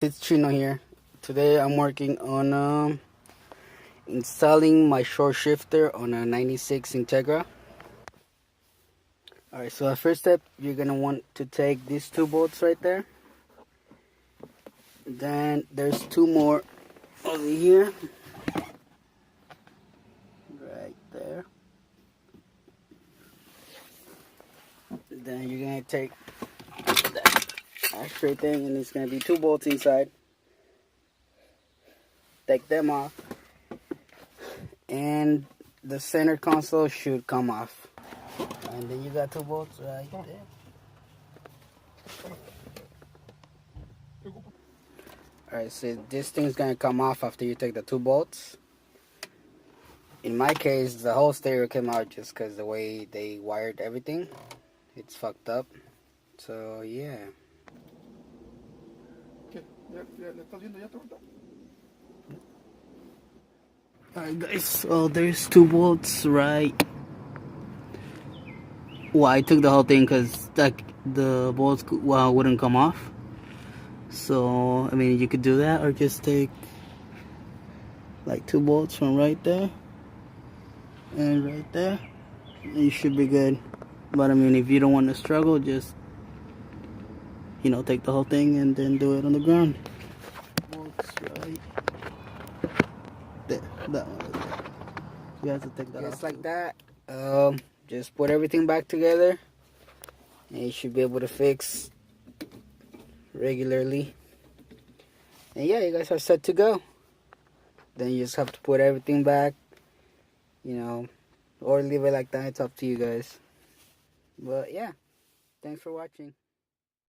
It's Chino here. Today I'm working on installing my short shifter on a 96 Integra. Alright, so the first step, you're going to want to take these two bolts right there. Then there's two more over here. Right there. Then you're going to take that straight thing, and it's going to be two bolts inside. Take them off, and the center console should come off. And then you got two bolts right there. Alright, so this thing's gonna come off after you take the two bolts. In my case, the whole stereo came out just because the way they wired everything, it's fucked up. So yeah. Alright guys, so there's two bolts right. Well, I took the whole thing because the bolts wouldn't come off. So I mean, you could do that, or just take like two bolts from right there and right there, and you should be good. But I mean, if you don't want to struggle, just, you know, take the whole thing and then do it on the ground. Bolts right there, that one right there. You have to take that off. Just like that. Just put everything back together, and you should be able to fix regularly. And yeah, you guys are set to go. Then you just have to put everything back, you know, or leave it like that. It's up to you guys. But yeah, thanks for watching.